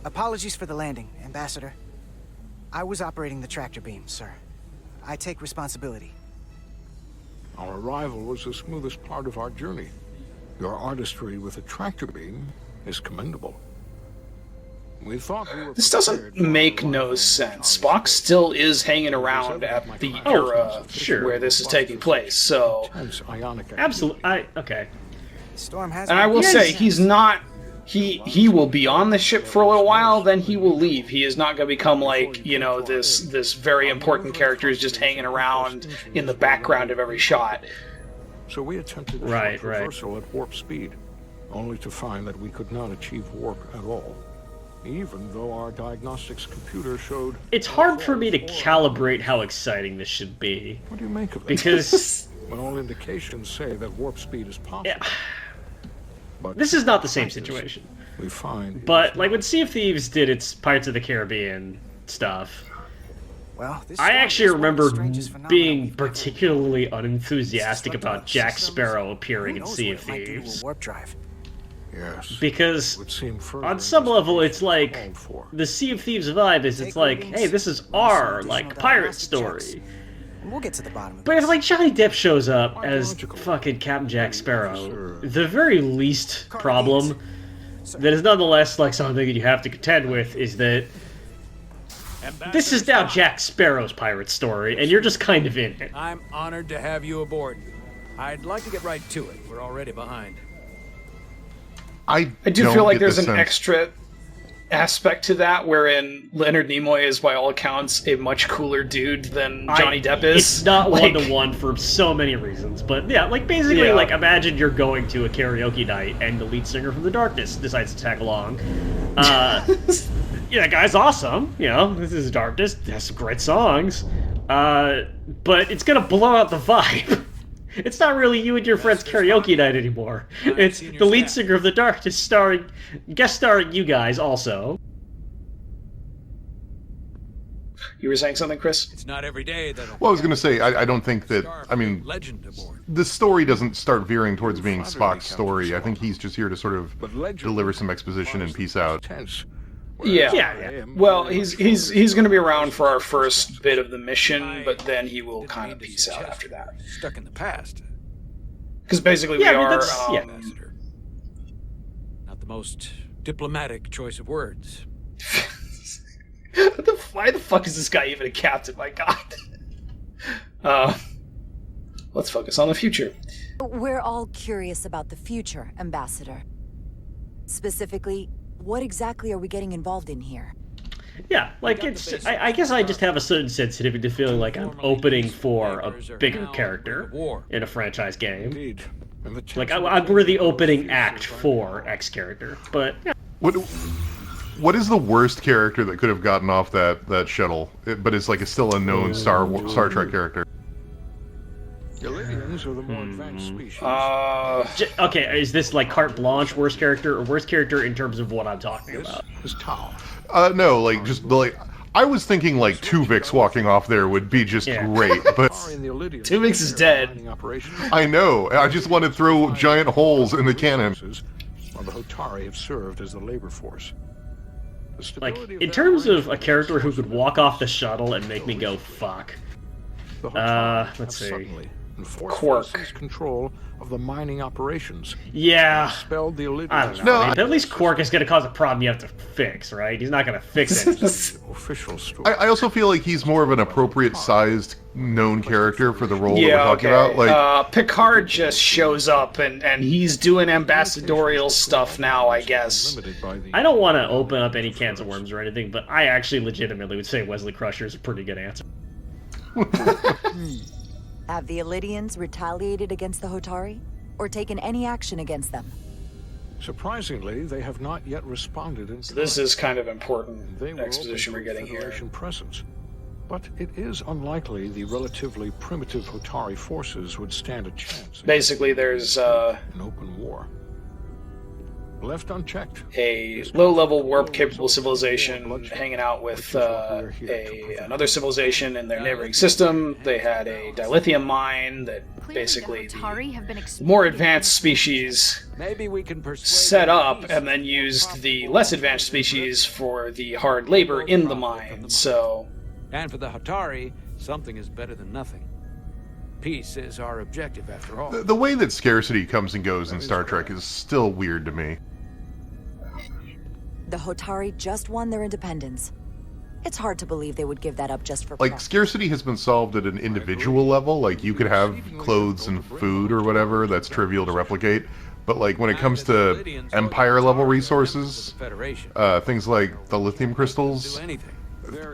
Apologies for the landing, Ambassador. I was operating the tractor beam, sir. I take responsibility. Our arrival was the smoothest part of our journey. Your artistry with a tractor beam is commendable. We thought we were This doesn't make no sense. Spock still is hanging around at the era where this is taking place, so... Absolutely. Okay. Storm has And I will say, he's not... He will be on the ship for a little while, then he will leave. He is not going to become like, you know, this very important character who's just hanging around in the background of every shot. So we attempted reversal at warp speed, only to find that we could not achieve warp at all. Even though our diagnostics computer showed... It's hard for me to calibrate how exciting this should be. What do you make of it? Because... when all indications say that warp speed is possible. Yeah. But this is not the same situation. We find... But, like, when Sea of Thieves did its Pirates of the Caribbean stuff, well, I actually remember being particularly unenthusiastic about Jack Sparrow appearing in Sea of Thieves. Warp drive. Yes. Because on some level, it's like the Sea of Thieves vibe is it's like, hey, this is our like pirate story. We'll get to the bottom of But if like Johnny Depp shows up as fucking Captain Jack Sparrow, the very least problem that is nonetheless like something that you have to contend with is that this is now Jack Sparrow's pirate story, and you're just kind of in it. I'm honored to have you aboard. I'd like to get right to it. We're already behind. I do feel like there's an extra aspect to that, wherein Leonard Nimoy is, by all accounts, a much cooler dude than Johnny Depp is. It's not one-to-one for so many reasons, but yeah, like basically, like imagine you're going to a karaoke night and the lead singer from The Darkness decides to tag along. Yeah, that guy's awesome. You know, this is Darkness. Has some great songs, but it's gonna blow out the vibe. It's not really you and your friends karaoke night anymore. It's the lead singer of The Darkness guest starring you guys also. You were saying something, Chris? It's not every day that... Well, I was going to say, I don't think that, I mean, the story doesn't start veering towards being Spock's story. I think he's just here to sort of deliver some exposition and peace out. Yeah. Well, he's going to be around for our first bit of the mission, but then he will kind of peace out after that. Stuck in the past. Because basically we are... not the most diplomatic choice of words. Why the fuck is this guy even a captain? My God. Let's focus on the future. We're all curious about the future, Ambassador. Specifically, what exactly are we getting involved in here? Yeah, like it's... I guess I just have a certain sensitivity to feeling like I'm opening for a bigger character in a franchise game. Like, we're the opening act for X character, but... Yeah. What is the worst character that could have gotten off that shuttle, but it's like it's still a known Star Trek character? Illyrians are the more advanced species. Okay, is this like carte blanche worst character, or worst character in terms of what I'm talking about? No, like just like I was thinking like Tuvix walking off there would be just great, but Tuvix is dead. I know. I just want to throw giant holes in the cannon. While the Hotari have served as the labor force. Like in terms of a character who could walk off the shuttle and make me go fuck. Let's see. Quark. Control of the mining operations. Yeah. I don't know. No, at least Quark is going to cause a problem you have to fix, right? He's not going to fix it. Official story. I also feel like he's more of an appropriate sized known character for the role that we're talking about. Like Picard just shows up and he's doing ambassadorial stuff now, I guess. I don't want to open up any cans of worms or anything, but I actually legitimately would say Wesley Crusher is a pretty good answer. Have the Illyrians retaliated against the Hotari? Or taken any action against them? Surprisingly, they have not yet responded. So this is kind of important exposition we're getting here. Presence. But it is unlikely the relatively primitive Hotari forces would stand a chance. Basically, there's an open war. left unchecked. A low-level warp-capable civilization hanging out with another civilization in their neighboring system. They had a dilithium mine that basically the more advanced species set up and then used the less advanced species for the hard labor in the mine. So, and for the Hatari, something is better than nothing. Peace is our objective, after all. The way that scarcity comes and goes in Star Trek is still weird to me. The Hotari just won their independence. It's hard to believe they would give that up just for Like, profit. scarcity has been solved at an individual level. Like, you could have clothes and food or whatever. That's trivial to replicate. But, like, when it comes to Empire-level resources, things like the lithium crystals,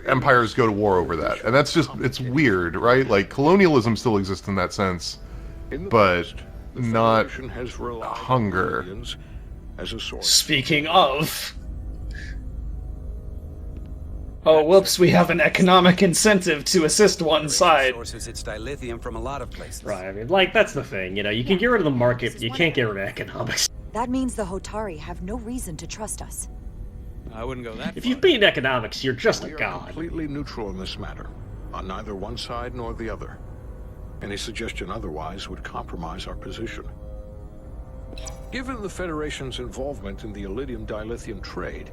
empires go to war over that. And that's just, it's weird, right? Like, colonialism still exists in that sense, but not hunger. speaking of... Oh, whoops, we have an economic incentive to assist one side. Sources its dilithium from a lot of places. Right, I mean, like, that's the thing, you know, you can get rid of the market, but you can't get rid of economics. That means the Hotari have no reason to trust us. I wouldn't go that far. If you've beaten economics, you're just a We are god. completely neutral in this matter, on neither one side nor the other. Any suggestion otherwise would compromise our position. Given the Federation's involvement in the iridium-dilithium trade,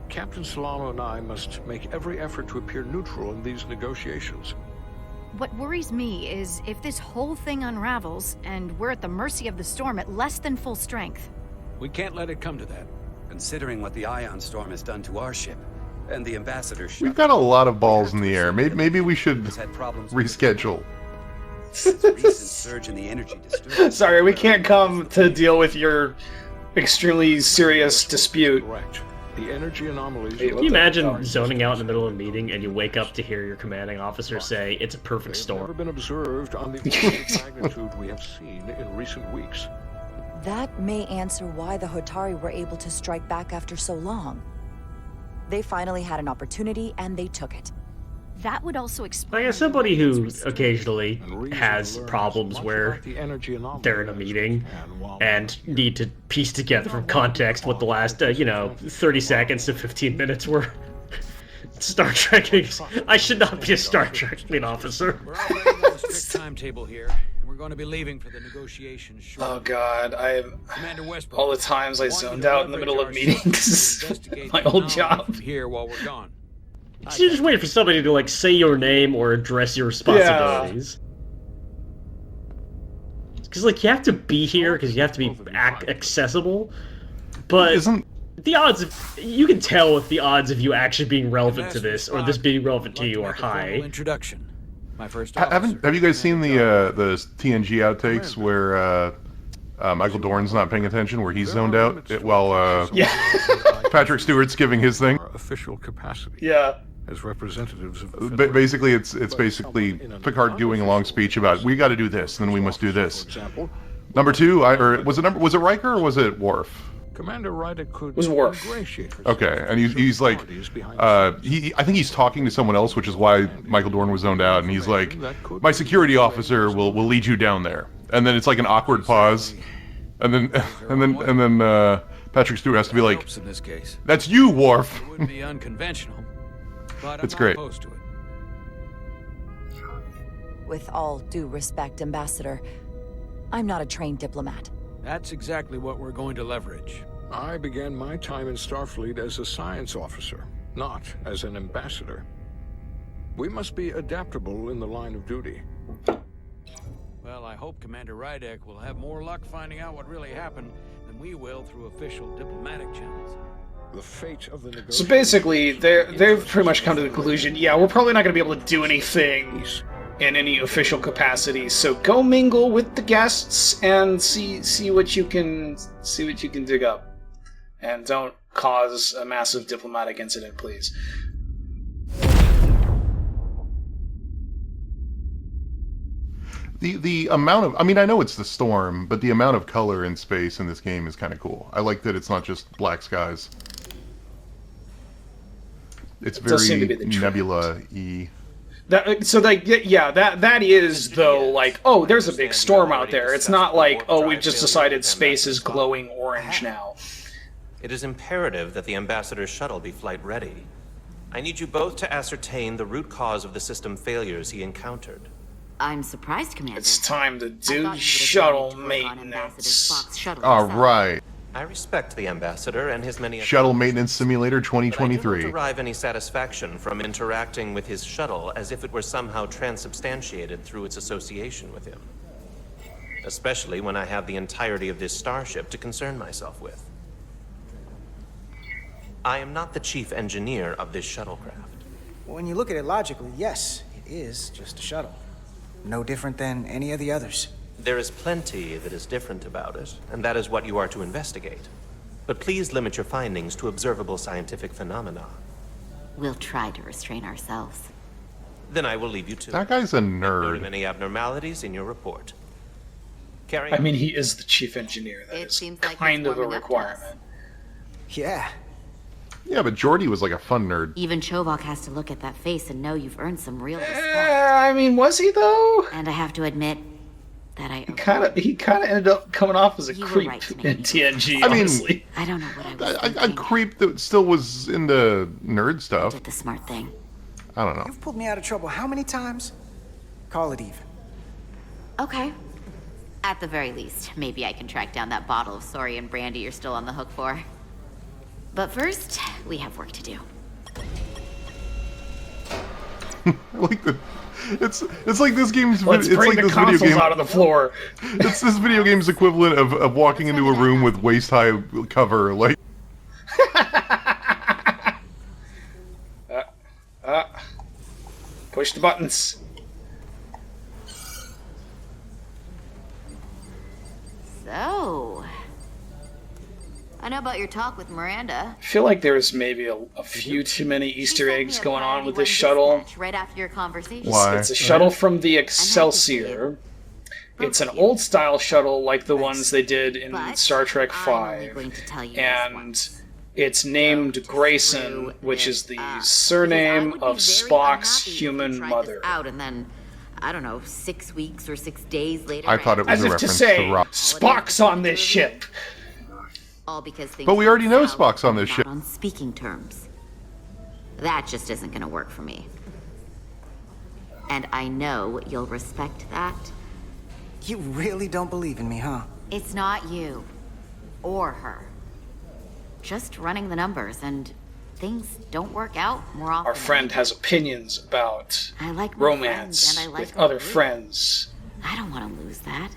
Captain Solano and I must make every effort to appear neutral in these negotiations. What worries me is if this whole thing unravels, and we're at the mercy of the storm at less than full strength. We can't let it come to that. Considering what the ion storm has done to our ship, and the ambassador's ship. We've got a lot of balls in the air. Maybe we should reschedule. Recent surge in the energy disturbance. Sorry, we can't come to deal with your extremely serious dispute. Correct. The energy anomalies... Hey, Can you imagine zoning out in the middle of a meeting and you wake up to hear your commanding officer say, it's a perfect They've never storm? been observed on the order of magnitude we have seen in recent weeks. That may answer why the Hotari were able to strike back after so long. They finally had an opportunity, and they took it. That would also explain... Like, as somebody who occasionally has problems where they're in a meeting and need to piece together from context what the last, 30 seconds to 15 minutes were. Star Trek is... I should not be a Star Trek fleet officer. We're operating on a strict timetable here, and we're going to be leaving for the negotiations shortly. Oh god, Commander Westbrook, all the times I zoned out in the middle of leverage our meetings. investigate My the old anomaly job. Here while we're gone. So you're just waiting for somebody to, like, say your name or address your responsibilities. Because, like, you have to be here because you have to be accessible, but the odds of... You can tell if the odds of you actually being relevant to this or this being relevant to you are high. Introduction. My first Have you guys seen the TNG outtakes where Michael Dorn's not paying attention, where he's zoned out while Patrick Stewart's giving his thing? Our official capacity. Yeah. As representatives of the Basically, it's basically Picard doing a long speech about we got to do this, and then we must do this. Number two, was it Riker or was it Worf? Commander Ryder could was Worf. Okay, and he's like, I think he's talking to someone else, which is why Michael Dorn was zoned out, and he's like, my security officer will lead you down there, and then it's like an awkward pause, and then Patrick Stewart has to be like, in this case. that's you, Worf. It would be unconventional, but I'm It's not great. opposed to it. With all due respect, Ambassador, I'm not a trained diplomat. That's exactly what we're going to leverage. I began my time in Starfleet as a science officer, not as an ambassador. We must be adaptable in the line of duty. Well, I hope Commander Rydek will have more luck finding out what really happened than we will through official diplomatic channels. The fate of the So basically, they've pretty much come to the conclusion, yeah, we're probably not going to be able to do anything in any official capacity, so go mingle with the guests and see what you can dig up. And don't cause a massive diplomatic incident, please. The amount of, I mean, I know it's the storm, but the amount of color in space in this game is kind of cool. I like that it's not just black skies. It's does seem to very be the trend. nebula-y. That is, though, like, oh, there's a big storm out there. It's not like, oh, we've just decided space is glowing orange now. It is imperative that the Ambassador's shuttle be flight ready. I need you both to ascertain the root cause of the system failures he encountered. I'm surprised, Commander. It's time to do shuttle maintenance. All right. I respect the Ambassador and his many... Shuttle Maintenance Simulator But I do 2023. not derive any satisfaction from interacting with his shuttle as if it were somehow transubstantiated through its association with him. Especially when I have the entirety of this starship to concern myself with. I am not the chief engineer of this shuttlecraft. When you look at it logically, yes, it is just a shuttle. No different than any of the others. There is plenty that is different about it, and that is what you are to investigate. But please limit your findings to observable scientific phenomena. We'll try to restrain ourselves. Then I will leave you to That guy's a noting nerd. any abnormalities in your report. Carry I mean, he is the chief engineer. That It is seems like kind it's of a warming up to us. requirement. Yeah. Yeah, but Jordy was like a fun nerd. Even Chovok has to look at that face and know you've earned some real respect. I mean, was he though? And I have to admit that I He kind of ended up coming off as a You were creep right to make in me TNG. I mean, honestly. I don't know what I was A thinking. creep that still was into nerd stuff. Did the smart thing. I don't know. You've pulled me out of trouble how many times? Call it even. Okay. At the very least, maybe I can track down that bottle of Saurian brandy you're still on the hook for. But first, we have work to do. I like the. It's like this game's. Let's it's bring like the this video consoles game. out of the floor. It's this video game's equivalent of walking into a room with waist high cover. Like, Push the buttons. So, I know about your talk with Miranda. I feel like there's maybe a few too many She Easter sent me eggs a going on with priority this shuttle. dispatch right after your conversation. Why? It's a shuttle from the Excelsior. It's an old style shuttle like the ones they did in But Star Trek I'm only V. going to tell you this And once. it's named Just Grayson, through which this is the up. surname Because I would of be very Spock's unhappy if we human tried mother. this out and then, I don't know, 6 weeks or 6 days later. I thought it was As a if to reference say, to Rock. Spock's on this ship. All because things But we already know went south Spock's on this and ship. not on speaking terms. That just isn't going to work for me. And I know you'll respect that. You really don't believe in me, huh? It's not you or her. Just running the numbers, and things don't work out more often. Our friend has opinions about I like my romance friends, and I like with my other group. friends. I don't want to lose that.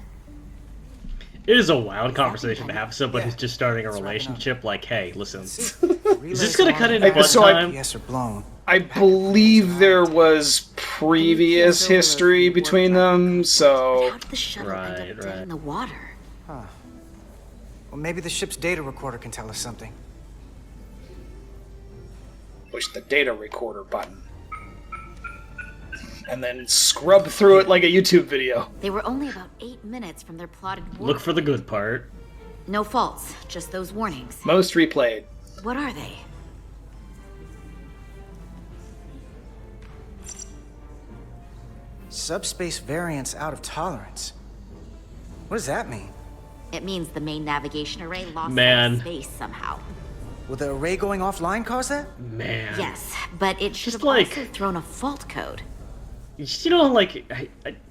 It is a wild conversation to have with somebody who's just starting a Let's wrap it up. relationship. Like, hey, listen, Is this gonna cut into butt time? Yes, or blown. I believe there was previous history between them, so How did the shuttle end Right, up dead right. in the water? Well, maybe the ship's data recorder can tell us something. push the data recorder button. And then scrub through it like a YouTube video. They were only about 8 minutes from their plotted warp. Look for the good part. No faults, just those warnings. Most replayed. What are they? Subspace variance out of tolerance. What does that mean? It means the main navigation array lost Man. out of space somehow. Will the array going offline cause that? Man. Yes, but it should Just have like- also thrown a fault code. You know, like,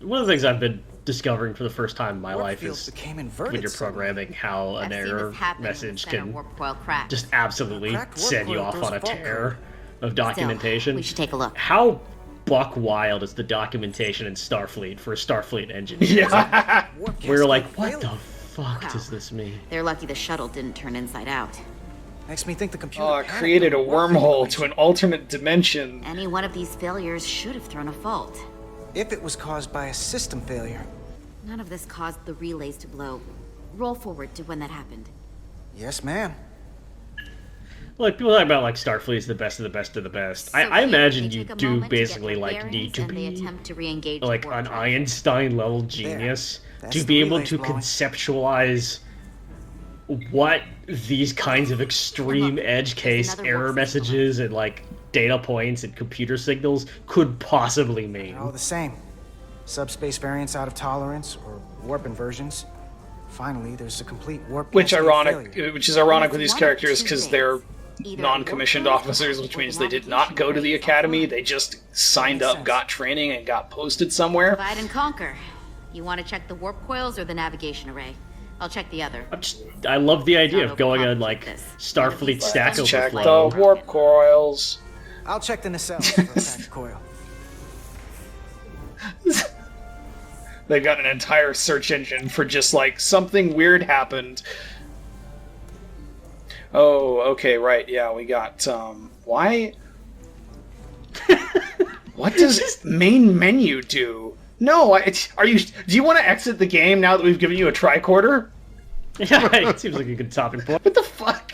one of the things I've been discovering for the first time in my Warp life fields is became inverted when you're suddenly. programming how an I've seen error this happen when message center can warp coil cracks. just absolutely Cracked warp send you coil off throws on a fault tear of documentation. we should take a look. How buck wild is the documentation in Starfleet for a Starfleet engineer? Yeah. Warp We're gas like, keep what failing. the fuck Wow. does this mean? They're lucky the shuttle didn't turn inside out. Makes me think the computer Oh, it panicked created a when the warp wormhole equation- to an alternate dimension. Any one of these failures should have thrown a fault. If it was caused by a system failure. None of this caused the relays to blow. Roll forward to when that happened. Yes, ma'am. Like, people talk about, like, Starfleet is the best of the best of the best. So I here, imagine they you take a do moment to get basically, their like, bearings need to and they be, attempt to re-engage like, the warp an drive. Einstein-level genius That's to the be able relays to blowing. conceptualize what these kinds of extreme look, edge there's case another error warp messages and, like, data points and computer signals could possibly mean. They're all the same. Subspace variance out of tolerance, or warp inversions. Finally, there's a complete warp. Which failure. is ironic with these characters because they're non-commissioned officers, which means they did not go to the academy. They just signed up, got training, and got posted somewhere. Divide and conquer. You want to check the warp coils or the navigation array? I'll check the other. I love the idea of going on like Starfleet Stack Overflow. Check the warp coils. I'll check the nacelle for a packed coil. They've got an entire search engine for just like something weird happened. Oh, okay, right. Yeah, we got why? What does main menu do? No, do you want to exit the game now that we've given you a tricorder? Yeah, it seems like a good topping point. What the fuck?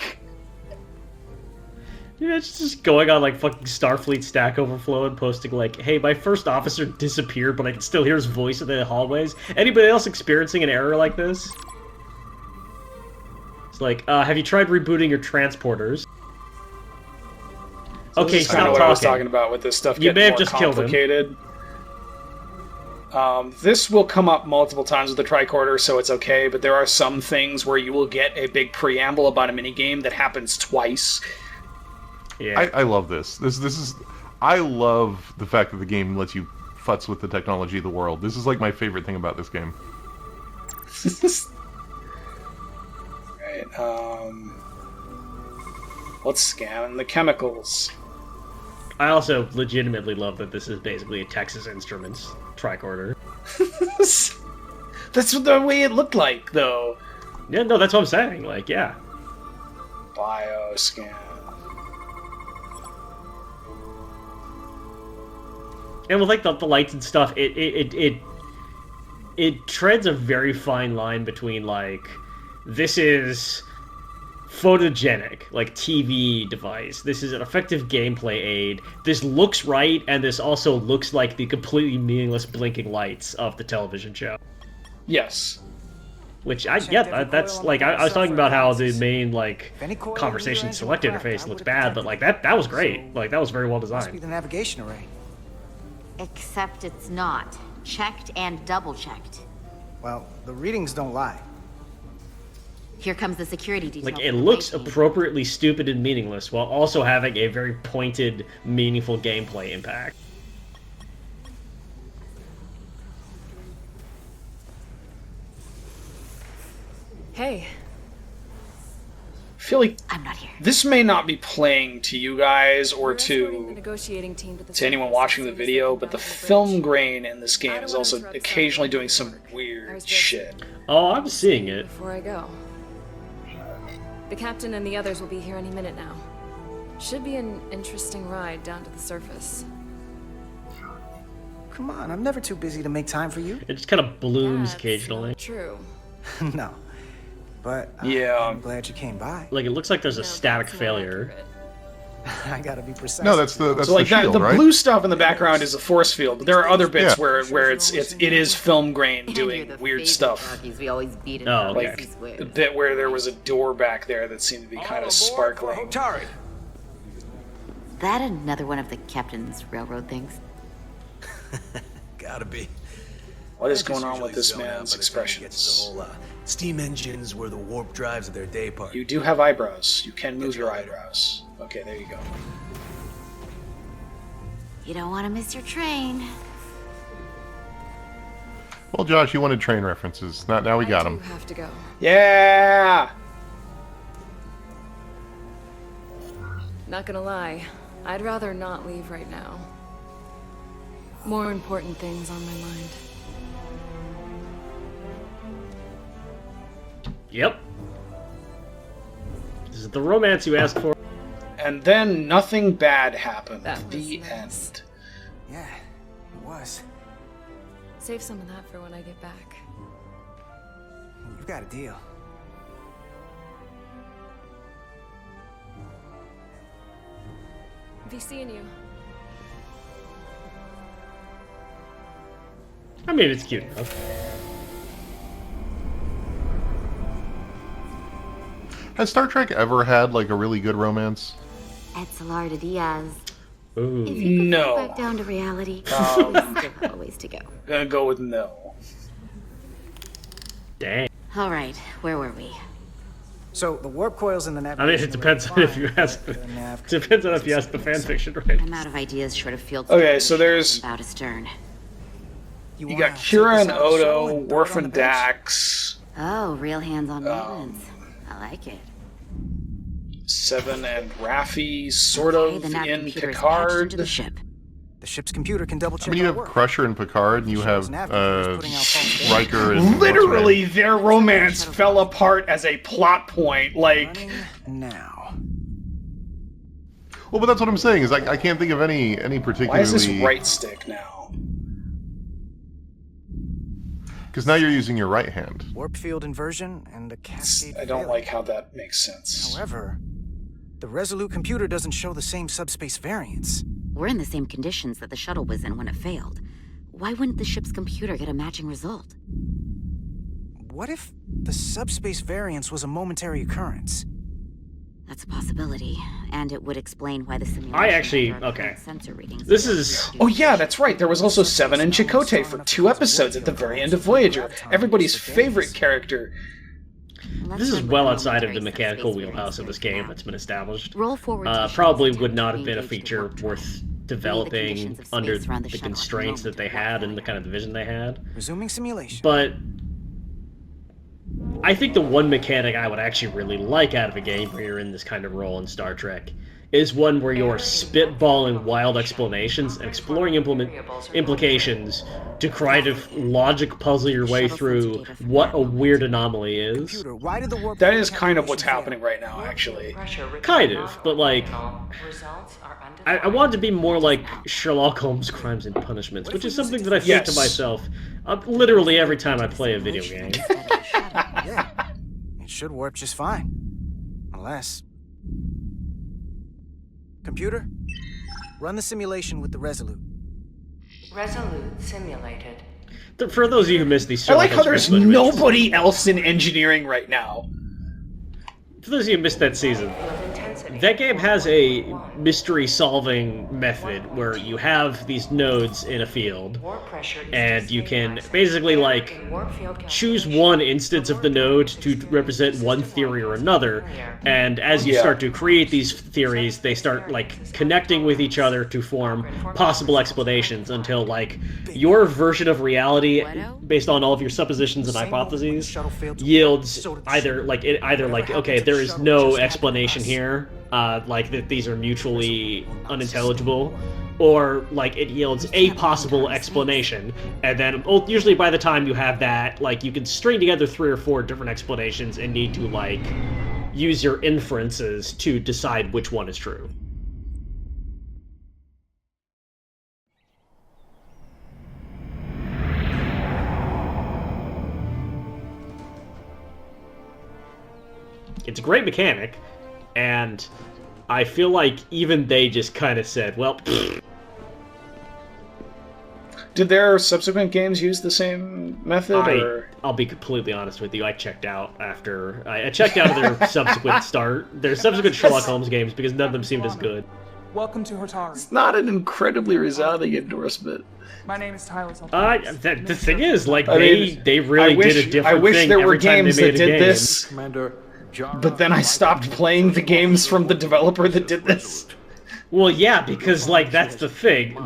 Yeah, it's just going on like fucking Starfleet Stack Overflow and posting like, hey, my first officer disappeared, but I can still hear his voice in the hallways. Anybody else experiencing an error like this? It's like, have you tried rebooting your transporters? So okay, stop talking. What I was talking about with this stuff. You may have more just killed him. This will come up multiple times with the tricorder, so it's okay, but there are some things where you will get a big preamble about a minigame that happens twice. Yeah. I love this. This is I love the fact that the game lets you futz with the technology of the world. This is like my favorite thing about this game. Right, let's scan the chemicals. I also legitimately love that this is basically a Texas Instruments tricorder. That's the way it looked like, though. Yeah, no, that's what I'm saying. Like, yeah. Bioscan. And with like the lights and stuff, it treads a very fine line between like this is photogenic, like TV device. This is an effective gameplay aid. This looks right, and this also looks like the completely meaningless blinking lights of the television show. Yes. Which that's like I was talking about how the main like conversation select interface looks bad, but like that was great. Like that was very well designed. Must be the navigation array. Except it's not. Checked and double-checked. Well, the readings don't lie. Here comes the security detail. Like, it looks appropriately stupid and meaningless, while also having a very pointed, meaningful gameplay impact. Hey. I feel like I'm not here. This may not be playing to you guys or to anyone watching the video, but the film grain in this game is also occasionally doing some weird shit. Oh, I'm seeing it. Before I go. The captain and the others will be here any minute now. Should be an interesting ride down to the surface. Come on, I'm never too busy to make time for you. It just kind of blooms occasionally. True. No. But yeah, I'm glad you came by. Like, it looks like there's a static failure. I gotta be precise. No, that's so the like shield, the right? blue stuff in the background is a force field, but there are other bits where it is film grain doing weird stuff. We always beat it. Oh, okay. Like the bit where there was a door back there that seemed to be kind of sparkling. That another one of the captain's railroad things? Gotta be. What is going on with this man's expressions? Steam engines were the warp drives of their day part. You do have eyebrows. You can move your eyebrows. Okay, there you go. You don't want to miss your train. Well, Josh, you wanted train references. Now we got them. Have to go. Yeah. Not gonna lie, I'd rather not leave right now. More important things on my mind. Yep. This is the romance you asked for. And then nothing bad happened. The end. Yeah, it was. Save some of that for when I get back. You've got a deal. Be seeing you. I mean, it's cute enough. Has Star Trek ever had like a really good romance? At Solar de Diaz. Ooh. If you could No. go back down to reality, we still have a ways to go. Gonna go with no. Dang. All right, where were we? So the warp coils in the I mean, navigation. it depends on if you ask. Depends on if you ask the fan fiction, right? I'm out of ideas short of field. Okay, so there's about astern. You got Kira and Odo, Worf and Dax. Oh, real hands-on maintenance. I like it. Seven and Raffi, sort of in Picard. The ship. The ship's computer can double check. I mean, you have Crusher and Picard, and you have Riker and... Literally, their romance fell apart as a plot point, like... Now. Well, but that's what I'm saying, is I can't think of any particularly... Why is this right stick now? Because now you're using your right hand. Warp field inversion and a cascade. I don't like how that makes sense. However, the Resolute computer doesn't show the same subspace variance. We're in the same conditions that the shuttle was in when it failed. Why wouldn't the ship's computer get a matching result? What if the subspace variance was a momentary occurrence? That's a possibility, and it would explain why the simulation... I actually... Okay. Sensor readings This is... Oh yeah, that's right. There was also Seven and Chakotay for 2 episodes at the very end of Voyager. Everybody's favorite character. This is well outside of the mechanical wheelhouse of this game that's been established. Roll forward. Probably would not have been a feature worth developing under the constraints that they had and the kind of the vision they had. Resuming simulation. But I think the one mechanic I would actually really like out of a game where you're in this kind of role in Star Trek is one where you're spitballing wild explanations and exploring implications to kind of logic puzzle your way through what a weird anomaly is. That is kind of what's happening right now, actually. Kind of, but like... I want it to be more like Sherlock Holmes' Crimes and Punishments, which is something that I think to myself literally every time I play a video game. Yeah, it should warp just fine. Unless... Computer, run the simulation with the Resolute. Resolute simulated. For those of you who missed these, I like how there's nobody else in engineering right now. For those of you who missed that season, that game has a mystery-solving method where you have these nodes in a field, and you can basically, like, choose one instance of the node to represent one theory or another, and as you start to create these theories, they start, like, connecting with each other to form possible explanations until, like, your version of reality, based on all of your suppositions and hypotheses, yields either, okay, there is no explanation here, like that these are mutually unintelligible, or like it yields a possible explanation, and then usually by the time you have that, like you can string together 3 or 4 different explanations and need to like use your inferences to decide which one is true. It's a great mechanic, and I feel like even they just kind of said, well... Did their subsequent games use the same method, or...? I'll be completely honest with you, I checked out after... I checked out of their subsequent Sherlock Holmes games because none of them seemed as good. Welcome to Hotari. It's not an incredibly resounding endorsement. My name is Tyler. The thing is, like, they really did a different thing. I wish there were every time games they made that did a game. this. But then I stopped playing the games from the developer that did this. Well, yeah, because, like, that's the thing.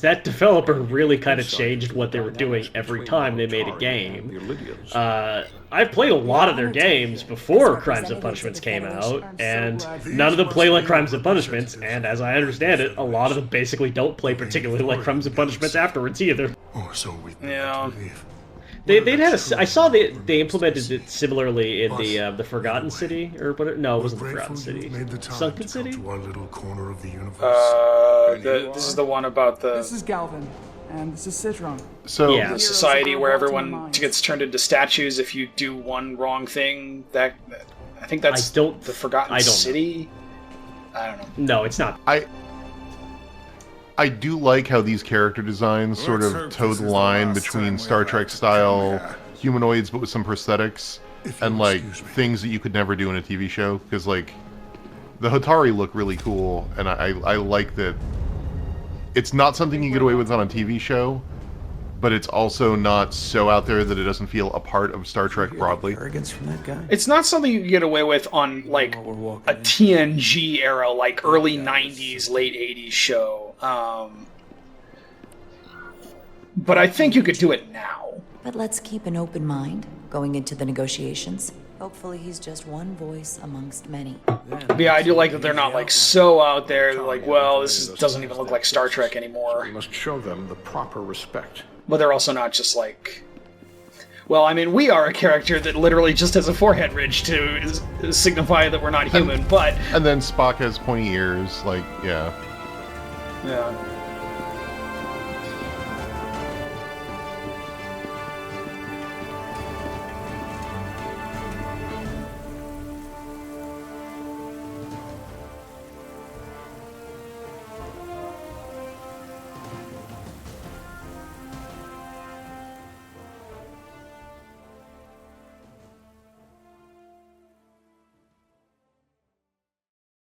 That developer really kind of changed what they were doing every time they made a game. I've played a lot of their games before Crimes and Punishments came out, and none of them play like Crimes and Punishments, and as I understand it, a lot of them basically don't play particularly like Crimes and Punishments afterwards either. Yeah. I saw they implemented it similarly in the Forgotten City, or what? No, it wasn't the Forgotten City. Sunken City. This is the one about the. This is Galvin, and this is Citron. So the society where everyone gets turned into statues if you do one wrong thing. I think that's the Forgotten City. I don't know. No, it's not. I do like how these character designs sort of toe the line between Star Trek style humanoids but with some prosthetics and like things that you could never do in a TV show, because like the Hotari look really cool, and I like that it's not something you get away with on a TV show, but it's also not so out there that it doesn't feel a part of Star Trek broadly. Arrogance from that guy. It's not something you can get away with on like a TNG era, like early '90s, late '80s show. But I think you could do it now. But let's keep an open mind going into the negotiations. Hopefully he's just one voice amongst many. But yeah, I do like that they're not like so out there, like, well, doesn't even look like Star Trek anymore. We must show them the proper respect. But they're also not just like... Well, I mean, we are a character that literally just has a forehead ridge to signify that we're not human, but... And then Spock has pointy ears, like, yeah. Yeah.